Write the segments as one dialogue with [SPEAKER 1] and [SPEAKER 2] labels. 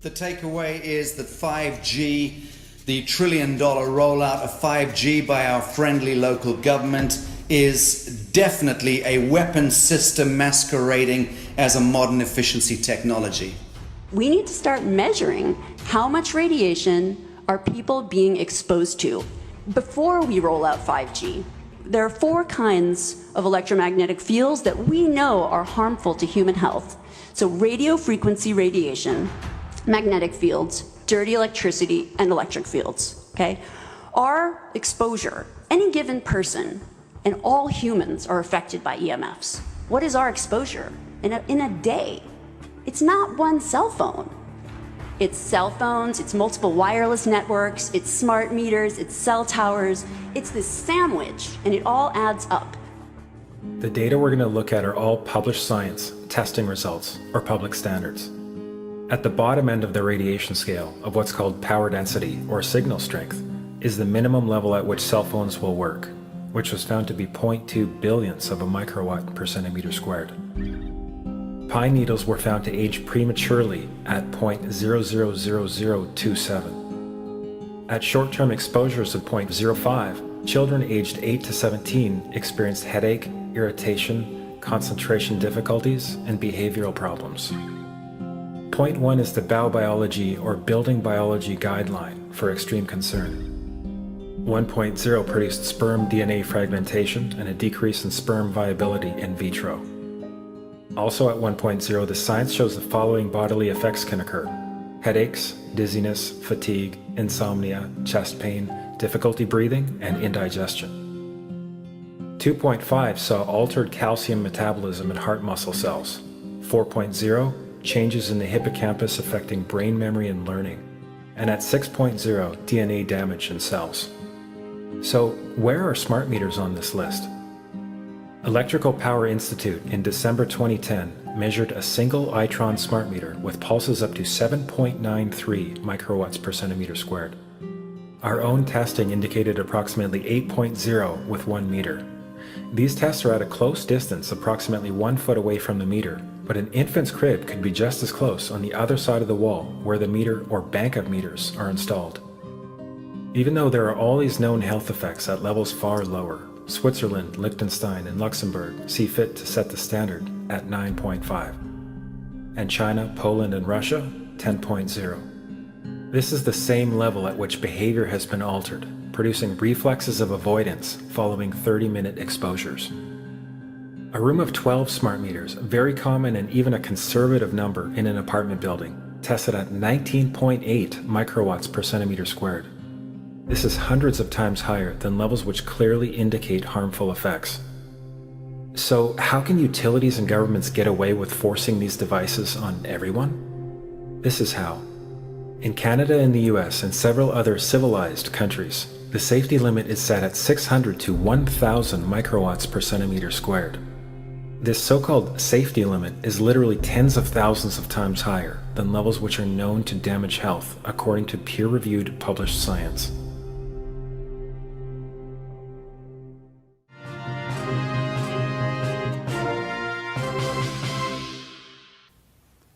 [SPEAKER 1] The takeaway is that 5G, the trillion-dollar rollout of 5G by our friendly local government, is definitely a weapon system masquerading as a modern efficiency technology.
[SPEAKER 2] We need to start measuring how much radiation are people being exposed to before we roll out 5G. There are 4 kinds of electromagnetic fields that we know are harmful to human health. So radio frequency radiation, magnetic fields, dirty electricity, and electric fields, okay? Our exposure, any given person, and all humans are affected by EMFs. What is our exposure in a day? It's not one cell phone. It's cell phones, it's multiple wireless networks, it's smart meters, it's cell towers. It's this sandwich, and it all adds up.
[SPEAKER 3] The data we're going to look at are all published science, testing results, or public standards. At the bottom end of the radiation scale of what's called power density or signal strength is the minimum level at which cell phones will work, which was found to be 0.2 billionths of a microwatt per centimeter squared. Pine needles were found to age prematurely at 0.000027. At short-term exposures of 0.05, children aged 8 to 17 experienced headache, irritation, concentration difficulties, and behavioral problems. Point 1 is the biobiology or building biology guideline for extreme concern. 1.0 produced sperm DNA fragmentation and a decrease in sperm viability in vitro. Also at 1.0, the science shows the following bodily effects can occur: headaches, dizziness, fatigue, insomnia, chest pain, difficulty breathing, and indigestion. 2.5 saw altered calcium metabolism in heart muscle cells. 4.0 changes in the hippocampus affecting brain memory and learning, and at 6.0, DNA damage in cells. So, where are smart meters on this list? Electrical Power Institute in December 2010 measured a single Itron smart meter with pulses up to 7.93 microwatts per centimeter squared. Our own testing indicated approximately 8.0 with 1 meter. These tests are at a close distance, approximately 1 foot away from the meter, but an infant's crib could be just as close on the other side of the wall where the meter or bank of meters are installed. Even though there are all these known health effects at levels far lower, Switzerland, Liechtenstein, and Luxembourg see fit to set the standard at 9.5. And China, Poland, and Russia, 10.0. This is the same level at which behavior has been altered, producing reflexes of avoidance following 30-minute exposures. A room of 12 smart meters, very common and even a conservative number in an apartment building, tested at 19.8 microwatts per centimeter squared. This is hundreds of times higher than levels which clearly indicate harmful effects. So how can utilities and governments get away with forcing these devices on everyone? This is how. In Canada and the US and several other civilized countries, the safety limit is set at 600 to 1,000 microwatts per centimeter squared. This so-called safety limit is literally tens of thousands of times higher than levels which are known to damage health, according to peer-reviewed published science.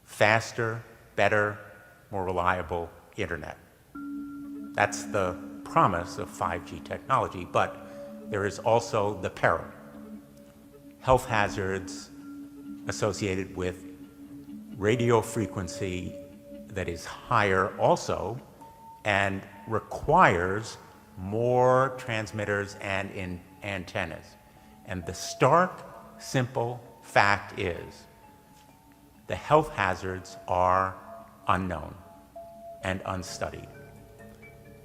[SPEAKER 4] Faster, better, more reliable internet. That's the promise of 5G technology, but there is also the peril. Health hazards associated with radio frequency that is higher also and requires more transmitters and antennas. And the stark, simple fact is the health hazards are unknown and unstudied.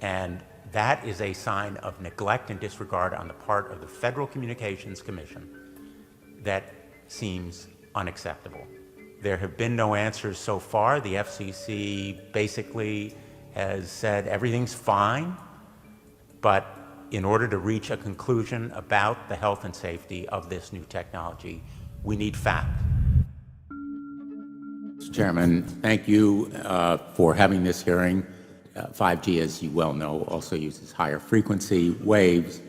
[SPEAKER 4] And that is a sign of neglect and disregard on the part of the Federal Communications Commission that seems unacceptable. There have been no answers so far. The FCC basically has said everything's fine, but in order to reach a conclusion about the health and safety of this new technology, we need fact.
[SPEAKER 5] Mr. Chairman, thank you for having this hearing. 5G, as you well know, also uses higher frequency waves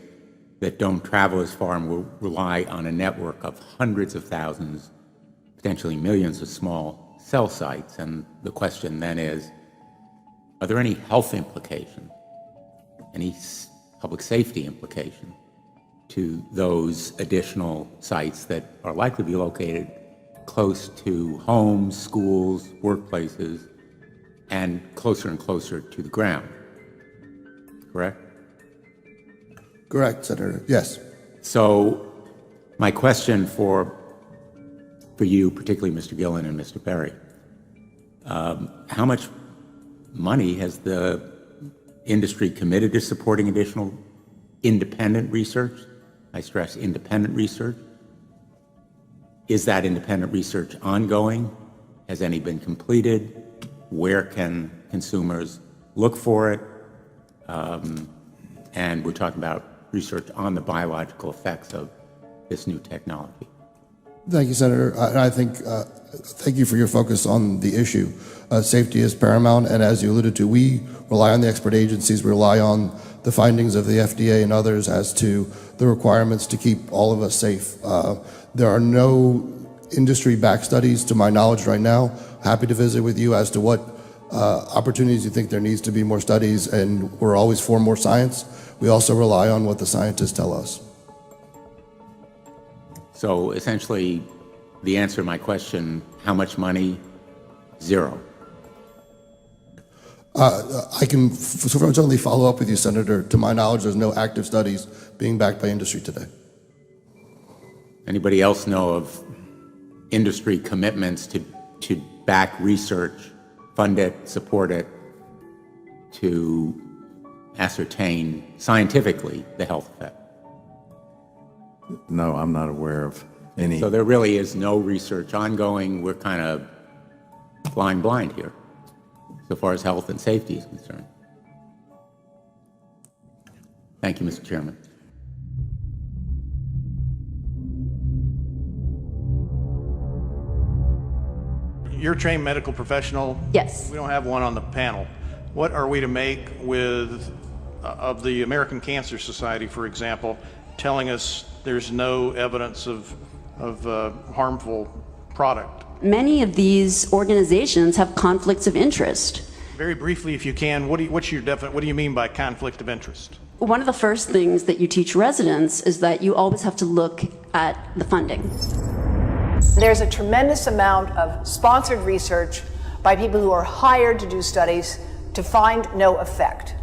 [SPEAKER 5] that don't travel as far and will rely on a network of hundreds of thousands, potentially millions of small cell sites. And the question then is, Are there any health implications, any public safety implication to those additional sites that are likely to be located close to homes, schools, workplaces, and closer to the ground? Correct?
[SPEAKER 6] Correct, Senator. Yes.
[SPEAKER 5] So my question for you, particularly Mr. Gillen and Mr. Perry, how much money has the industry committed to supporting additional independent research? I stress independent research. Is that independent research ongoing? Has any been completed? Where can consumers look for it? And we're talking about research on the biological effects of this new technology.
[SPEAKER 6] Thank you, Senator. I think, thank you for your focus on the issue. Safety is paramount, and as you alluded to, we rely on the expert agencies, we rely on the findings of the FDA and others as to the requirements to keep all of us safe. There are no industry-backed studies, to my knowledge right now. Happy to visit with you as to what opportunities you think there needs to be more studies, and we're always for more science. We also rely on what the scientists tell us.
[SPEAKER 5] So essentially, the answer to my question, how much money? Zero.
[SPEAKER 6] I can certainly follow up with you, Senator. To my knowledge, there's no active studies being backed by industry today.
[SPEAKER 5] Anybody else know of industry commitments to back research, fund it, support it, to ascertain scientifically the health effect?
[SPEAKER 7] No, I'm not aware of any.
[SPEAKER 5] So there really is no research ongoing. We're kind of flying blind here, so far as health and safety is concerned. Thank you, Mr. Chairman.
[SPEAKER 8] You're a trained medical professional.
[SPEAKER 2] Yes.
[SPEAKER 8] We don't have one on the panel. What are we to make with of the American Cancer Society, for example, telling us there's no evidence of harmful product?
[SPEAKER 2] Many of these organizations have conflicts of interest.
[SPEAKER 8] Very briefly, if you can, what do you mean by conflict of interest?
[SPEAKER 2] One of the first things that you teach residents is that you always have to look at the funding.
[SPEAKER 9] There's a tremendous amount of sponsored research by people who are hired to do studies to find no effect.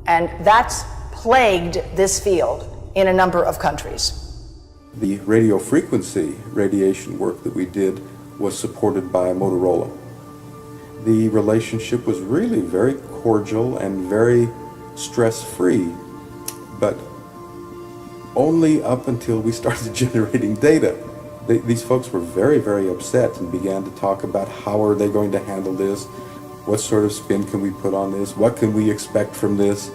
[SPEAKER 9] And that's plagued this field in a number of countries.
[SPEAKER 7] The radio frequency radiation work that we did was supported by Motorola. The relationship was really very cordial and very stress-free, but only up until we started generating data. These folks were very, very upset and began to talk about how are they going to handle this, what sort of spin can we put on this, what can we expect from this,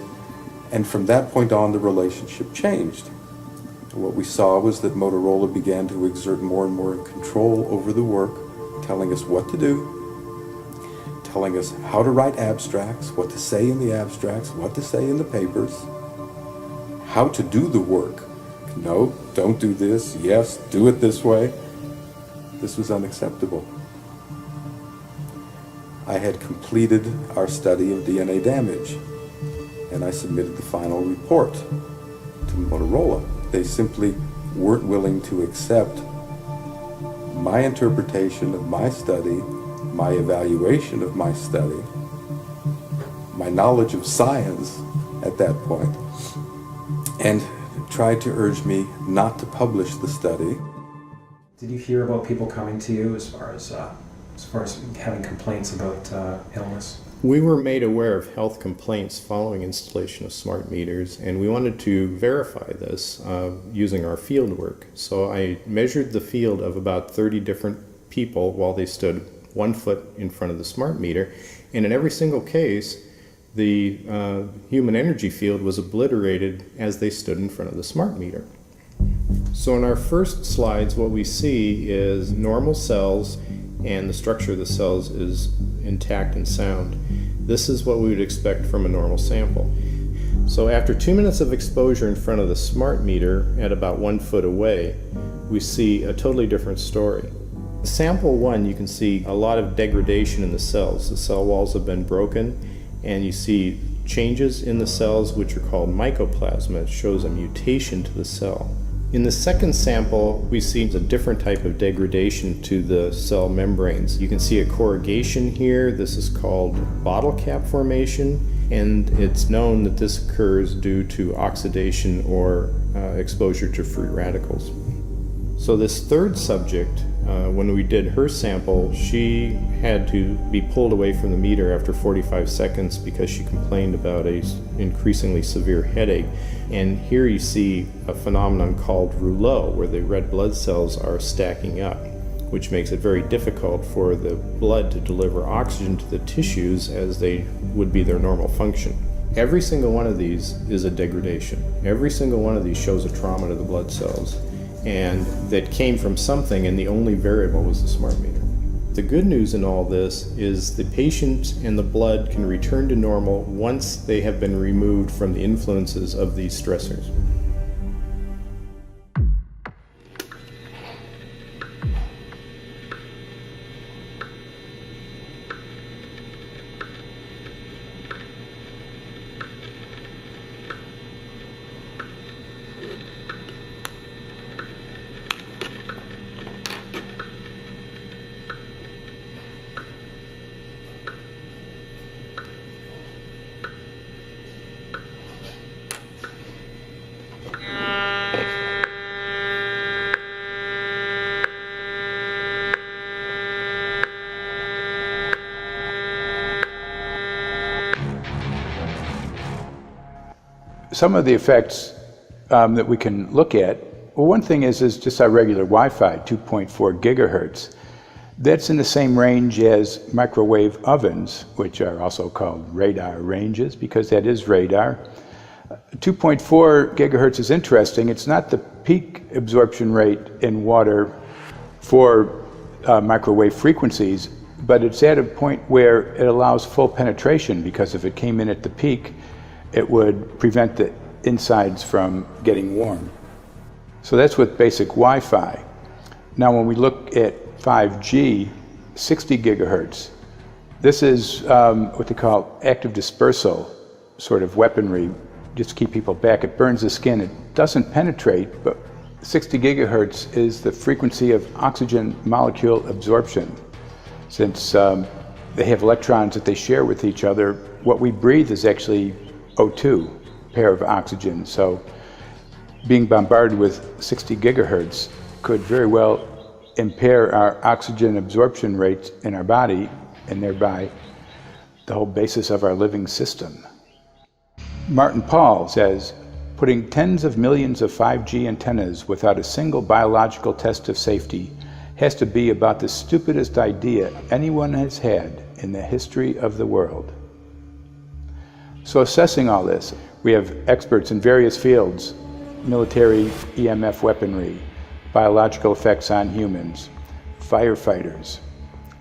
[SPEAKER 7] and from that point on the relationship changed. What we saw was that Motorola began to exert more and more control over the work, telling us what to do, telling us how to write abstracts, what to say in the abstracts, what to say in the papers, how to do the work. No, don't do this. Yes, do it this way. This was unacceptable. I had completed our study of DNA damage, and I submitted the final report to Motorola. They simply weren't willing to accept my interpretation of my study, my evaluation of my study, my knowledge of science at that point, and tried to urge me not to publish the study.
[SPEAKER 3] Did you hear about people coming to you as far as having complaints about illness?
[SPEAKER 10] We were made aware of health complaints following installation of smart meters, and we wanted to verify this using our field work. So I measured the field of about 30 different people while they stood 1 foot in front of the smart meter, and in every single case, the human energy field was obliterated as they stood in front of the smart meter. So in our first slides, what we see is normal cells, and the structure of the cells is intact and sound. This is what we would expect from a normal sample. So after 2 minutes of exposure in front of the smart meter at about 1 foot away, we see a totally different story. Sample 1, you can see a lot of degradation in the cells. The cell walls have been broken, and you see changes in the cells which are called mycoplasma. It shows a mutation to the cell. In the second sample, we see a different type of degradation to the cell membranes. You can see a corrugation here. This is called bottle cap formation, and it's known that this occurs due to oxidation or exposure to free radicals. So this third subject, when we did her sample, she had to be pulled away from the meter after 45 seconds because she complained about an increasingly severe headache. And here you see a phenomenon called rouleau, where the red blood cells are stacking up, which makes it very difficult for the blood to deliver oxygen to the tissues as they would be their normal function. Every single one of these is a degradation. Every single one of these shows a trauma to the blood cells, and that came from something, and the only variable was the smart meter. The good news in all this is the patient and the blood can return to normal once they have been removed from the influences of these stressors.
[SPEAKER 11] Some of the effects that we can look at, well, one thing is just our regular Wi-Fi, 2.4 gigahertz. That's in the same range as microwave ovens, which are also called radar ranges, because that is radar. 2.4 gigahertz is interesting. It's not the peak absorption rate in water for microwave frequencies, but it's at a point where it allows full penetration, because if it came in at the peak, it would prevent the insides from getting warm. So that's with basic Wi-Fi. Now when we look at 5G, 60 gigahertz, this is what they call active dispersal sort of weaponry, just to keep people back. It burns the skin. It doesn't penetrate, but 60 gigahertz is the frequency of oxygen molecule absorption. Since they have electrons that they share with each other, what we breathe is actually O2, pair of oxygen. So being bombarded with 60 gigahertz could very well impair our oxygen absorption rates in our body, and thereby the whole basis of our living system. Martin Pall says, putting tens of millions of 5G antennas without a single biological test of safety has to be about the stupidest idea anyone has had in the history of the world. So assessing all this, we have experts in various fields: military EMF weaponry, biological effects on humans, firefighters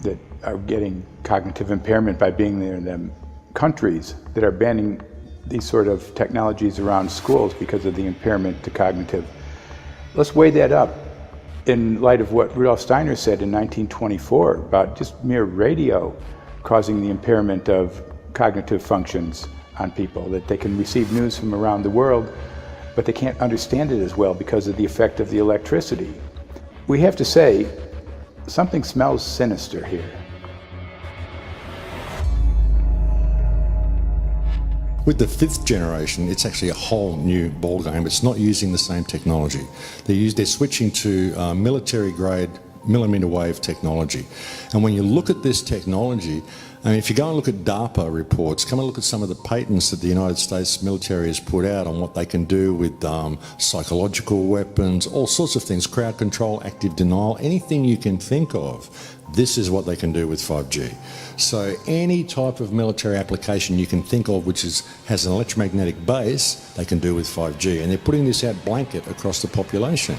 [SPEAKER 11] that are getting cognitive impairment by being there in them, countries that are banning these sort of technologies around schools because of the impairment to cognitive. Let's weigh that up in light of what Rudolf Steiner said in 1924 about just mere radio causing the impairment of cognitive functions on people, that they can receive news from around the world, but they can't understand it as well because of the effect of the electricity. We have to say, something smells sinister here.
[SPEAKER 12] With the 5th generation, it's actually a whole new ballgame. It's not using the same technology. They're switching to military-grade millimeter wave technology. And when you look at this technology, I mean, if you go and look at DARPA reports, come and look at some of the patents that the United States military has put out on what they can do with psychological weapons, all sorts of things, crowd control, active denial, anything you can think of, this is what they can do with 5G. So any type of military application you can think of which has an electromagnetic base, they can do with 5G. And they're putting this out blanket across the population.